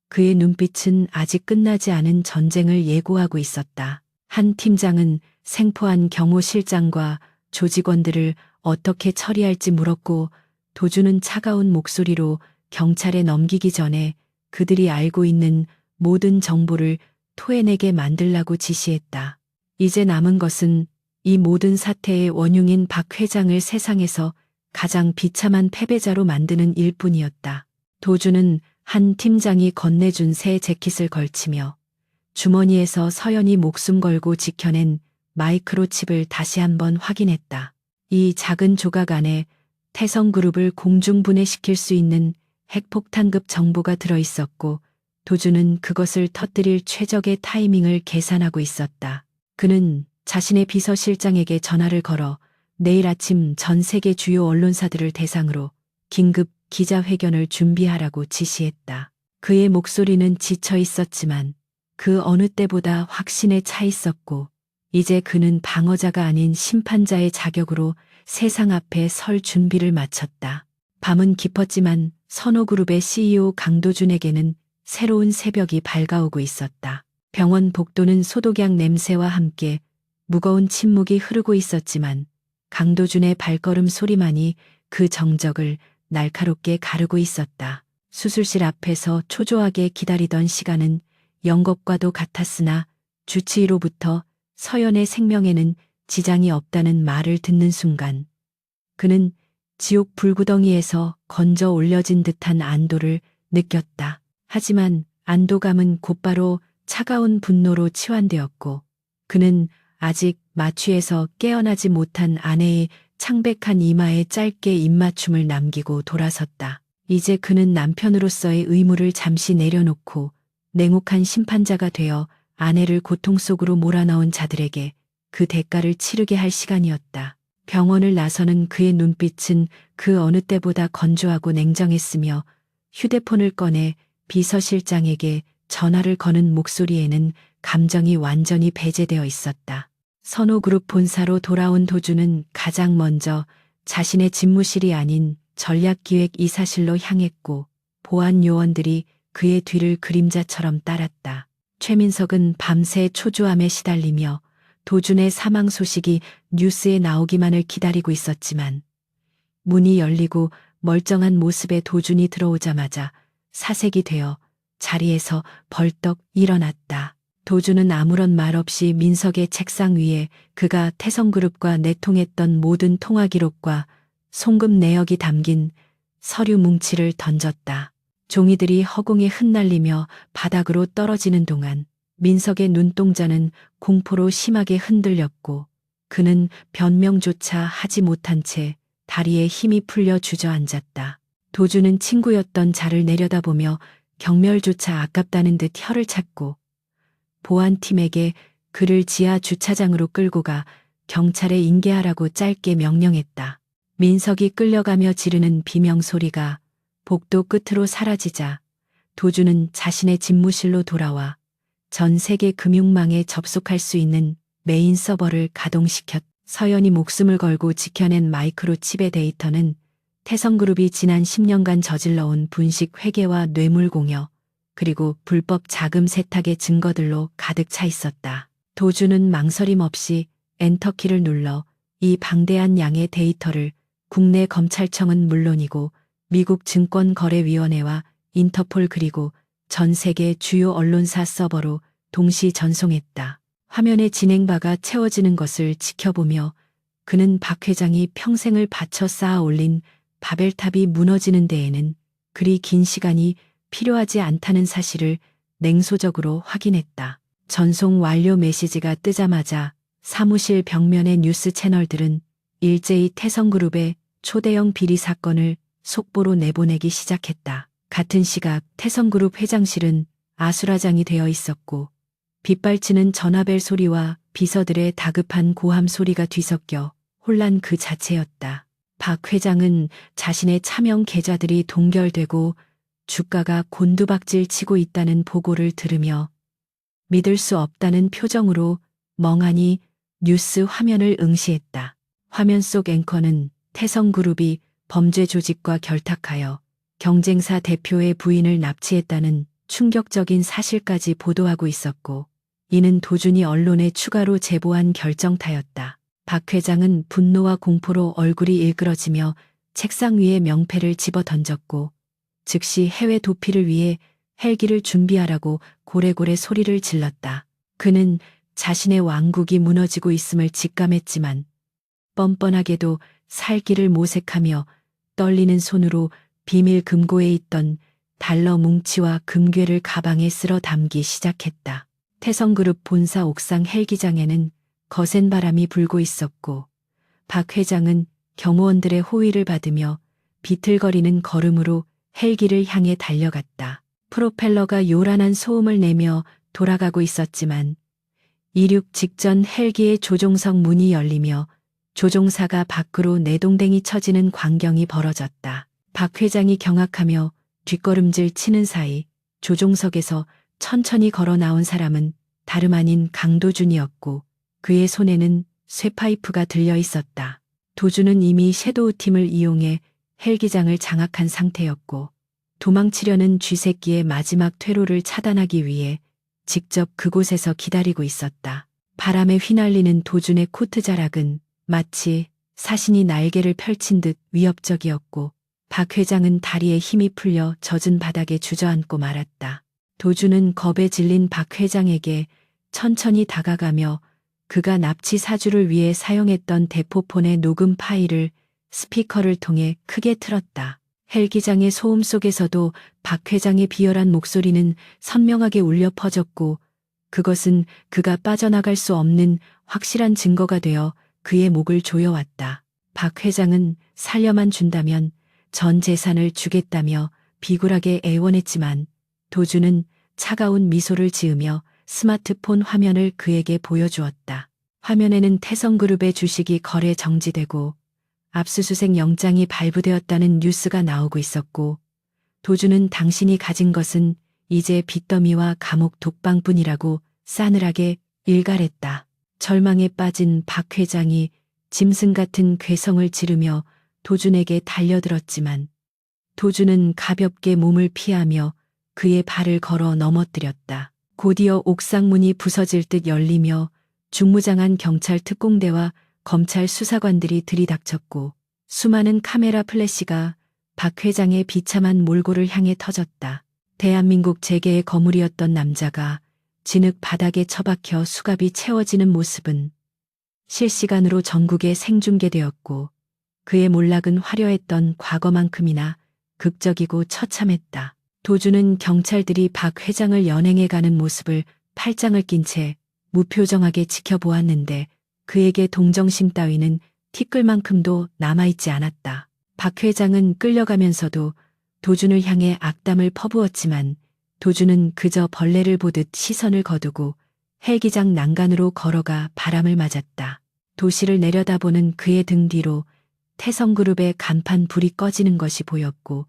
그의 눈빛은 아직 끝나지 않은 전쟁을 예고하고 있었다. 한 팀장은 생포한 경호 실장과 조직원들을 어떻게 처리할지 물었고 도준은 차가운 목소리로 경찰에 넘기기 전에 그들이 알고 있는 모든 정보를 토해내게 만들라고 지시했다. 이제 남은 것은 이 모든 사태의 원흉인 박 회장을 세상에서 가장 비참한 패배자로 만드는 일뿐이었다. 도준은 한 팀장이 건네준 새 재킷을 걸치며 주머니에서 서연이 목숨 걸고 지켜낸 마이크로칩을 다시 한번 확인했다. 이 작은 조각 안에 태성그룹을 공중분해시킬 수 있는 핵폭탄급 정보가 들어있었고 도준은 그것을 터뜨릴 최적의 타이밍을 계산하고 있었다. 그는 자신의 비서실장에게 전화를 걸어 내일 아침 전 세계 주요 언론사들을 대상으로 긴급 기자회견을 준비하라고 지시했다. 그의 목소리는 지쳐 있었지만 그 어느 때보다 확신에 차 있었고 이제 그는 방어자가 아닌 심판자의 자격으로 세상 앞에 설 준비를 마쳤다. 밤은 깊었지만 선호그룹의 CEO 강도준에게는 새로운 새벽이 밝아오고 있었다. 병원 복도는 소독약 냄새와 함께 무거운 침묵이 흐르고 있었지만 강도준의 발걸음 소리만이 그 정적을 날카롭게 가르고 있었다. 수술실 앞에서 초조하게 기다리던 시간은 영겁과도 같았으나 주치의로부터 서연의 생명에는 지장이 없다는 말을 듣는 순간 그는 지옥 불구덩이에서 건져 올려진 듯한 안도를 느꼈다. 하지만 안도감은 곧바로 차가운 분노로 치환되었고 그는 아직 마취에서 깨어나지 못한 아내의 창백한 이마에 짧게 입맞춤을 남기고 돌아섰다. 이제 그는 남편으로서의 의무를 잠시 내려놓고 냉혹한 심판자가 되어 아내를 고통 속으로 몰아넣은 자들에게 그 대가를 치르게 할 시간이었다. 병원을 나서는 그의 눈빛은 그 어느 때보다 건조하고 냉정했으며 휴대폰을 꺼내 비서실장에게 전화를 거는 목소리에는 감정이 완전히 배제되어 있었다. 선호그룹 본사로 돌아온 도주는 가장 먼저 자신의 집무실이 아닌 전략기획이사실로 향했고 보안 요원들이 그의 뒤를 그림자처럼 따랐다. 최민석은 밤새 초조함에 시달리며 도준의 사망 소식이 뉴스에 나오기만을 기다리고 있었지만 문이 열리고 멀쩡한 모습의 도준이 들어오자마자 사색이 되어 자리에서 벌떡 일어났다. 도준은 아무런 말 없이 민석의 책상 위에 그가 태성그룹과 내통했던 모든 통화 기록과 송금 내역이 담긴 서류 뭉치를 던졌다. 종이들이 허공에 흩날리며 바닥으로 떨어지는 동안 민석의 눈동자는 공포로 심하게 흔들렸고 그는 변명조차 하지 못한 채 다리에 힘이 풀려 주저앉았다. 도주는 친구였던 자를 내려다보며 경멸조차 아깝다는 듯 혀를 찾고 보안팀에게 그를 지하 주차장으로 끌고 가 경찰에 인계하라고 짧게 명령했다. 민석이 끌려가며 지르는 비명소리가 복도 끝으로 사라지자 도주는 자신의 집무실로 돌아와 전 세계 금융망에 접속할 수 있는 메인 서버를 가동시켰. 서연이 목숨을 걸고 지켜낸 마이크로칩의 데이터는 태성그룹이 지난 10년간 저질러온 분식 회계와 뇌물 공여 그리고 불법 자금 세탁의 증거들로 가득 차 있었다. 도주는 망설임 없이 엔터키를 눌러 이 방대한 양의 데이터를 국내 검찰청은 물론이고 미국 증권거래위원회와 인터폴 그리고 전 세계 주요 언론사 서버로 동시 전송했다. 화면에 진행바가 채워지는 것을 지켜보며 그는 박 회장이 평생을 바쳐 쌓아 올린 바벨탑이 무너지는 데에는 그리 긴 시간이 필요하지 않다는 사실을 냉소적으로 확인했다. 전송 완료 메시지가 뜨자마자 사무실 벽면의 뉴스 채널들은 일제히 태성그룹의 초대형 비리 사건을 속보로 내보내기 시작했다. 같은 시각 태성그룹 회장실은 아수라장이 되어 있었고 빗발치는 전화벨 소리와 비서들의 다급한 고함 소리가 뒤섞여 혼란 그 자체였다. 박 회장은 자신의 차명 계좌들이 동결되고 주가가 곤두박질 치고 있다는 보고를 들으며 믿을 수 없다는 표정으로 멍하니 뉴스 화면을 응시했다. 화면 속 앵커는 태성그룹이 범죄 조직과 결탁하여 경쟁사 대표의 부인을 납치했다는 충격적인 사실까지 보도하고 있었고 이는 도준이 언론에 추가로 제보한 결정타였다. 박 회장은 분노와 공포로 얼굴이 일그러지며 책상 위에 명패를 집어 던졌고 즉시 해외 도피를 위해 헬기를 준비하라고 고래고래 소리를 질렀다. 그는 자신의 왕국이 무너지고 있음을 직감했지만 뻔뻔하게도 살길을 모색하며 떨리는 손으로 비밀 금고에 있던 달러 뭉치와 금괴를 가방에 쓸어 담기 시작했다. 태성그룹 본사 옥상 헬기장에는 거센 바람이 불고 있었고 박 회장은 경호원들의 호위를 받으며 비틀거리는 걸음으로 헬기를 향해 달려갔다. 프로펠러가 요란한 소음을 내며 돌아가고 있었지만 이륙 직전 헬기의 조종석 문이 열리며 조종사가 밖으로 내동댕이 쳐지는 광경이 벌어졌다. 박 회장이 경악하며 뒷걸음질 치는 사이 조종석에서 천천히 걸어 나온 사람은 다름 아닌 강도준이었고 그의 손에는 쇠파이프가 들려 있었다. 도준은 이미 섀도우 팀을 이용해 헬기장을 장악한 상태였고 도망치려는 쥐새끼의 마지막 퇴로를 차단하기 위해 직접 그곳에서 기다리고 있었다. 바람에 휘날리는 도준의 코트 자락은 마치 사신이 날개를 펼친 듯 위협적이었고 박 회장은 다리에 힘이 풀려 젖은 바닥에 주저앉고 말았다. 도준은 겁에 질린 박 회장에게 천천히 다가가며 그가 납치 사주를 위해 사용했던 대포폰의 녹음 파일을 스피커를 통해 크게 틀었다. 헬기장의 소음 속에서도 박 회장의 비열한 목소리는 선명하게 울려 퍼졌고 그것은 그가 빠져나갈 수 없는 확실한 증거가 되어 그의 목을 조여왔다. 박 회장은 살려만 준다면 전 재산을 주겠다며 비굴하게 애원했지만 도주는 차가운 미소를 지으며 스마트폰 화면을 그에게 보여주었다. 화면에는 태성그룹의 주식이 거래 정지되고 압수수색 영장이 발부되었다는 뉴스가 나오고 있었고 도주는 당신이 가진 것은 이제 빚더미와 감옥 독방뿐이라고 싸늘하게 일갈했다. 절망에 빠진 박 회장이 짐승 같은 괴성을 지르며 도준에게 달려들었지만 도준은 가볍게 몸을 피하며 그의 발을 걸어 넘어뜨렸다. 곧이어 옥상 문이 부서질 듯 열리며 중무장한 경찰 특공대와 검찰 수사관들이 들이닥쳤고 수많은 카메라 플래시가 박 회장의 비참한 몰골을 향해 터졌다. 대한민국 재계의 거물이었던 남자가 진흙 바닥에 처박혀 수갑이 채워지는 모습은 실시간으로 전국에 생중계되었고 그의 몰락은 화려했던 과거만큼이나 극적이고 처참했다. 도주는 경찰들이 박 회장을 연행해가는 모습을 팔짱을 낀 채 무표정하게 지켜보았는데 그에게 동정심 따위는 티끌만큼도 남아있지 않았다. 박 회장은 끌려가면서도 도준을 향해 악담을 퍼부었지만 도준은 그저 벌레를 보듯 시선을 거두고 헬기장 난간으로 걸어가 바람을 맞았다. 도시를 내려다보는 그의 등 뒤로 태성그룹의 간판 불이 꺼지는 것이 보였고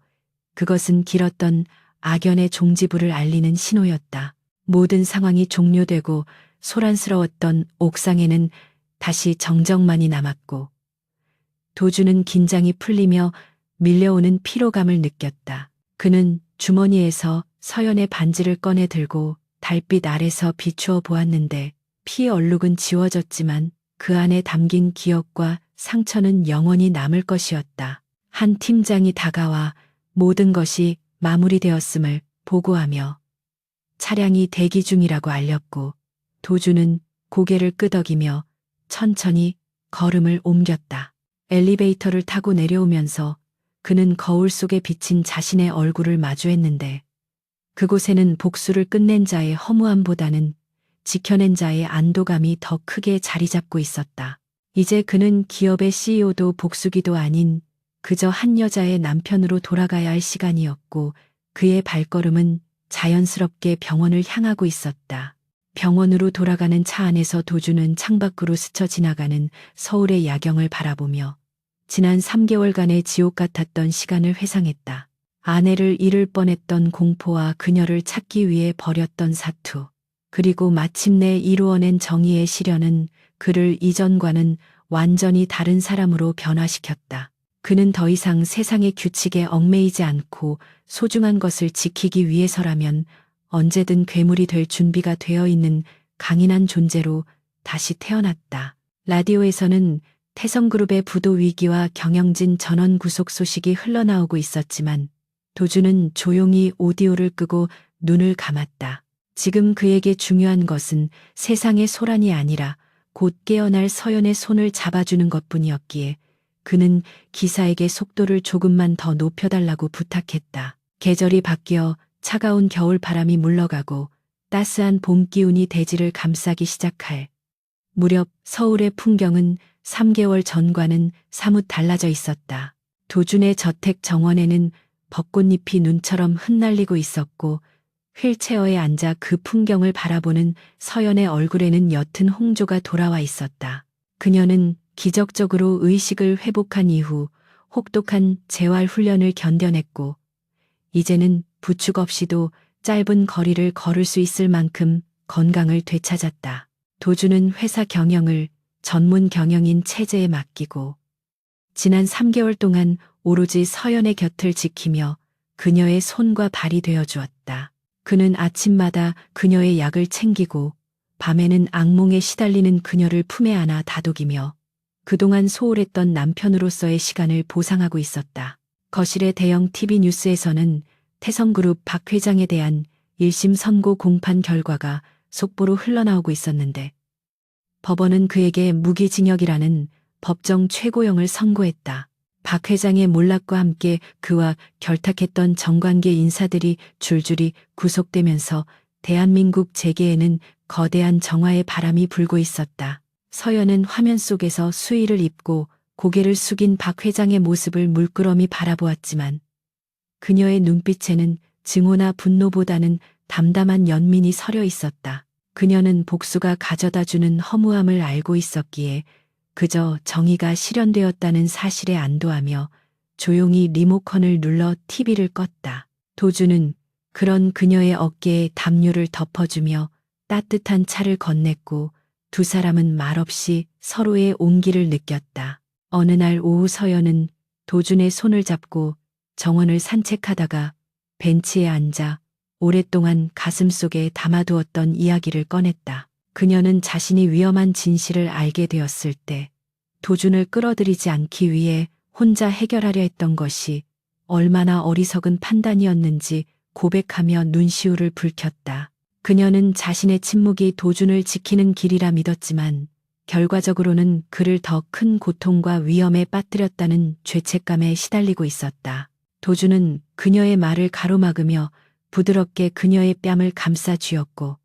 그것은 길었던 악연의 종지부를 알리는 신호였다. 모든 상황이 종료되고 소란스러웠던 옥상에는 다시 정적만이 남았고 도주는 긴장이 풀리며 밀려오는 피로감을 느꼈다. 그는 주머니에서 서연의 반지를 꺼내 들고 달빛 아래서 비추어 보았는데 피 얼룩은 지워졌지만 그 안에 담긴 기억과 상처는 영원히 남을 것이었다. 한 팀장이 다가와 모든 것이 마무리되었음을 보고하며 차량이 대기 중이라고 알렸고 도주는 고개를 끄덕이며 천천히 걸음을 옮겼다. 엘리베이터를 타고 내려오면서 그는 거울 속에 비친 자신의 얼굴을 마주했는데 그곳에는 복수를 끝낸 자의 허무함보다는 지켜낸 자의 안도감이 더 크게 자리 잡고 있었다. 이제 그는 기업의 CEO도 복수기도 아닌 그저 한 여자의 남편으로 돌아가야 할 시간이었고 그의 발걸음은 자연스럽게 병원을 향하고 있었다. 병원으로 돌아가는 차 안에서 도주는 창밖으로 스쳐 지나가는 서울의 야경을 바라보며 지난 3개월간의 지옥 같았던 시간을 회상했다. 아내를 잃을 뻔했던 공포와 그녀를 찾기 위해 벌였던 사투, 그리고 마침내 이루어낸 정의의 시련은 그를 이전과는 완전히 다른 사람으로 변화시켰다. 그는 더 이상 세상의 규칙에 얽매이지 않고 소중한 것을 지키기 위해서라면 언제든 괴물이 될 준비가 되어 있는 강인한 존재로 다시 태어났다. 라디오에서는 태성그룹의 부도 위기와 경영진 전원 구속 소식이 흘러나오고 있었지만 도주는 조용히 오디오를 끄고 눈을 감았다. 지금 그에게 중요한 것은 세상의 소란이 아니라 곧 깨어날 서연의 손을 잡아주는 것뿐이었기에 그는 기사에게 속도를 조금만 더 높여달라고 부탁했다. 계절이 바뀌어 차가운 겨울 바람이 물러가고 따스한 봄 기운이 대지를 감싸기 시작할 무렵 서울의 풍경은 3개월 전과는 사뭇 달라져 있었다. 도준의 저택 정원에는 벚꽃잎이 눈처럼 흩날리고 있었고 휠체어에 앉아 그 풍경을 바라보는 서연의 얼굴에는 옅은 홍조가 돌아와 있었다. 그녀는 기적적으로 의식을 회복한 이후 혹독한 재활 훈련을 견뎌냈고 이제는 부축 없이도 짧은 거리를 걸을 수 있을 만큼 건강을 되찾았다. 도주는 회사 경영을 전문 경영인 체제에 맡기고 지난 3개월 동안 오로지 서연의 곁을 지키며 그녀의 손과 발이 되어 주었다. 그는 아침마다 그녀의 약을 챙기고 밤에는 악몽에 시달리는 그녀를 품에 안아 다독이며 그동안 소홀했던 남편으로서의 시간을 보상하고 있었다. 거실의 대형 TV 뉴스에서는 태성그룹 박 회장에 대한 1심 선고 공판 결과가 속보로 흘러나오고 있었는데 법원은 그에게 무기징역이라는 법정 최고형을 선고했다. 박 회장의 몰락과 함께 그와 결탁했던 정관계 인사들이 줄줄이 구속되면서 대한민국 재계에는 거대한 정화의 바람이 불고 있었다. 서연은 화면 속에서 수의를 입고 고개를 숙인 박 회장의 모습을 물끄러미 바라보았지만 그녀의 눈빛에는 증오나 분노보다는 담담한 연민이 서려 있었다. 그녀는 복수가 가져다주는 허무함을 알고 있었기에 그저 정의가 실현되었다는 사실에 안도하며 조용히 리모컨을 눌러 TV를 껐다. 도주는 그런 그녀의 어깨에 담요를 덮어주며 따뜻한 차를 건넸고 두 사람은 말없이 서로의 온기를 느꼈다. 어느 날 오후 서연은 도준의 손을 잡고 정원을 산책하다가 벤치에 앉아 오랫동안 가슴속에 담아두었던 이야기를 꺼냈다. 그녀는 자신이 위험한 진실을 알게 되었을 때 도준을 끌어들이지 않기 위해 혼자 해결하려 했던 것이 얼마나 어리석은 판단이었는지 고백하며 눈시울을 붉혔다. 그녀는 자신의 침묵이 도준을 지키는 길이라 믿었지만 결과적으로는 그를 더 큰 고통과 위험에 빠뜨렸다는 죄책감에 시달리고 있었다. 도준은 그녀의 말을 가로막으며 부드럽게 그녀의 뺨을 감싸 쥐었고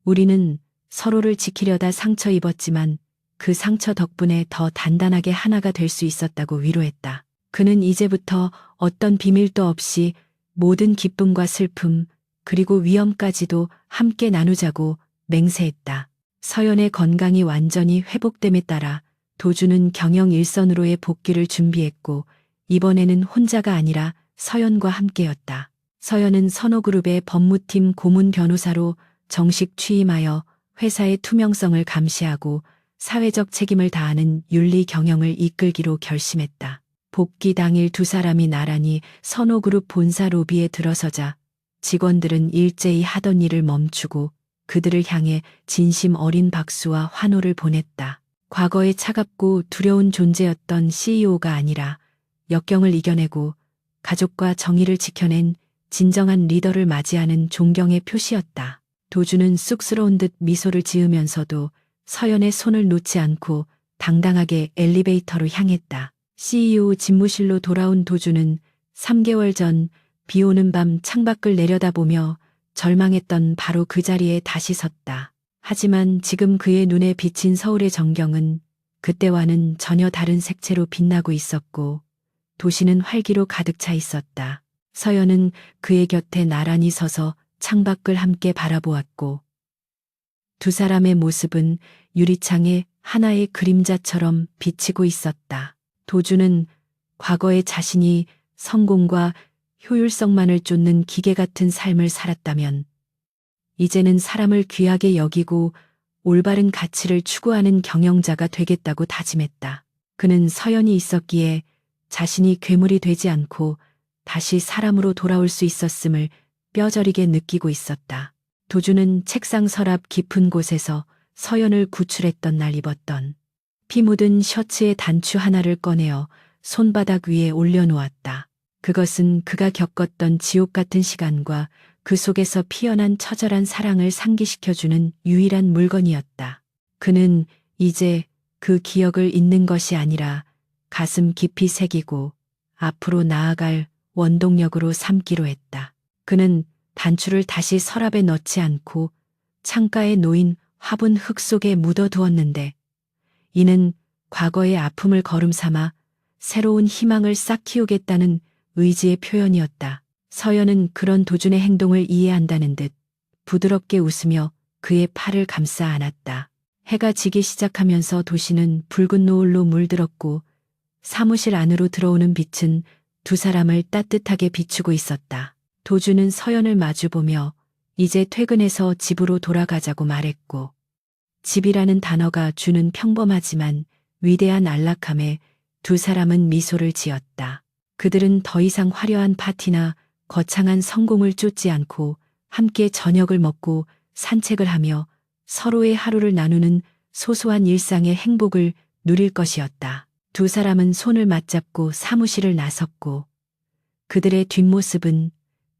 우리는 서로를 지키려다 상처 입었지만 그 상처 덕분에 더 단단하게 하나가 될 수 있었다고 위로했다. 그는 이제부터 어떤 비밀도 없이 모든 기쁨과 슬픔 그리고 위험까지도 함께 나누자고 맹세했다. 서연의 건강이 완전히 회복됨에 따라 도주는 경영 일선으로의 복귀를 준비했고 이번에는 혼자가 아니라 서연과 함께였다. 서연은 선호그룹의 법무팀 고문 변호사로 정식 취임하여 회사의 투명성을 감시하고 사회적 책임을 다하는 윤리 경영을 이끌기로 결심했다. 복귀 당일 두 사람이 나란히 선호그룹 본사 로비에 들어서자 직원들은 일제히 하던 일을 멈추고 그들을 향해 진심 어린 박수와 환호를 보냈다. 과거에 차갑고 두려운 존재였던 CEO가 아니라 역경을 이겨내고 가족과 정의를 지켜낸 진정한 리더를 맞이하는 존경의 표시였다. 도주는 쑥스러운 듯 미소를 지으면서도 서연의 손을 놓지 않고 당당하게 엘리베이터로 향했다. CEO 집무실로 돌아온 도주는 3개월 전 비 오는 밤 창밖을 내려다보며 절망했던 바로 그 자리에 다시 섰다. 하지만 지금 그의 눈에 비친 서울의 전경은 그때와는 전혀 다른 색채로 빛나고 있었고 도시는 활기로 가득 차 있었다. 서연은 그의 곁에 나란히 서서 창밖을 함께 바라보았고 두 사람의 모습은 유리창에 하나의 그림자처럼 비치고 있었다. 도주는 과거의 자신이 성공과 효율성만을 쫓는 기계 같은 삶을 살았다면 이제는 사람을 귀하게 여기고 올바른 가치를 추구하는 경영자가 되겠다고 다짐했다. 그는 서연이 있었기에 자신이 괴물이 되지 않고 다시 사람으로 돌아올 수 있었음을 뼈저리게 느끼고 있었다. 도주는 책상 서랍 깊은 곳에서 서연을 구출했던 날 입었던 피 묻은 셔츠의 단추 하나를 꺼내어 손바닥 위에 올려놓았다. 그것은 그가 겪었던 지옥 같은 시간과 그 속에서 피어난 처절한 사랑을 상기시켜주는 유일한 물건이었다. 그는 이제 그 기억을 잊는 것이 아니라 가슴 깊이 새기고 앞으로 나아갈 원동력으로 삼기로 했다. 그는 단추를 다시 서랍에 넣지 않고 창가에 놓인 화분 흙 속에 묻어두었는데 이는 과거의 아픔을 거름 삼아 새로운 희망을 싹 키우겠다는 의지의 표현이었다. 서연은 그런 도준의 행동을 이해한다는 듯 부드럽게 웃으며 그의 팔을 감싸 안았다. 해가 지기 시작하면서 도시는 붉은 노을로 물들었고 사무실 안으로 들어오는 빛은 두 사람을 따뜻하게 비추고 있었다. 도준은 서연을 마주보며 이제 퇴근해서 집으로 돌아가자고 말했고 집이라는 단어가 주는 평범하지만 위대한 안락함에 두 사람은 미소를 지었다. 그들은 더 이상 화려한 파티나 거창한 성공을 쫓지 않고 함께 저녁을 먹고 산책을 하며 서로의 하루를 나누는 소소한 일상의 행복을 누릴 것이었다. 두 사람은 손을 맞잡고 사무실을 나섰고 그들의 뒷모습은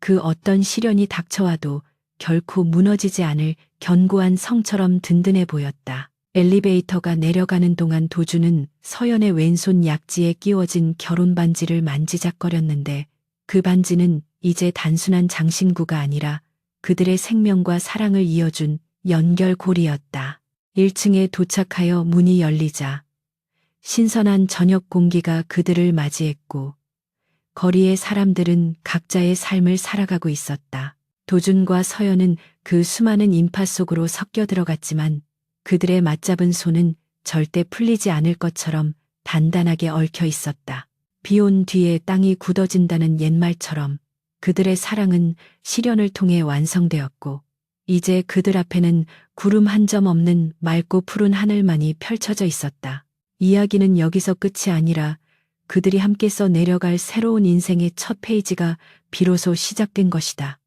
그 어떤 시련이 닥쳐와도 결코 무너지지 않을 견고한 성처럼 든든해 보였다. 엘리베이터가 내려가는 동안 도주는 서연의 왼손 약지에 끼워진 결혼 반지를 만지작거렸는데 그 반지는 이제 단순한 장신구가 아니라 그들의 생명과 사랑을 이어준 연결고리였다. 1층에 도착하여 문이 열리자 신선한 저녁 공기가 그들을 맞이했고 거리의 사람들은 각자의 삶을 살아가고 있었다. 도준과 서연은 그 수많은 인파 속으로 섞여 들어갔지만 그들의 맞잡은 손은 절대 풀리지 않을 것처럼 단단하게 얽혀 있었다. 비 온 뒤에 땅이 굳어진다는 옛말처럼 그들의 사랑은 시련을 통해 완성되었고 이제 그들 앞에는 구름 한 점 없는 맑고 푸른 하늘만이 펼쳐져 있었다. 이야기는 여기서 끝이 아니라 그들이 함께 써 내려갈 새로운 인생의 첫 페이지가 비로소 시작된 것이다.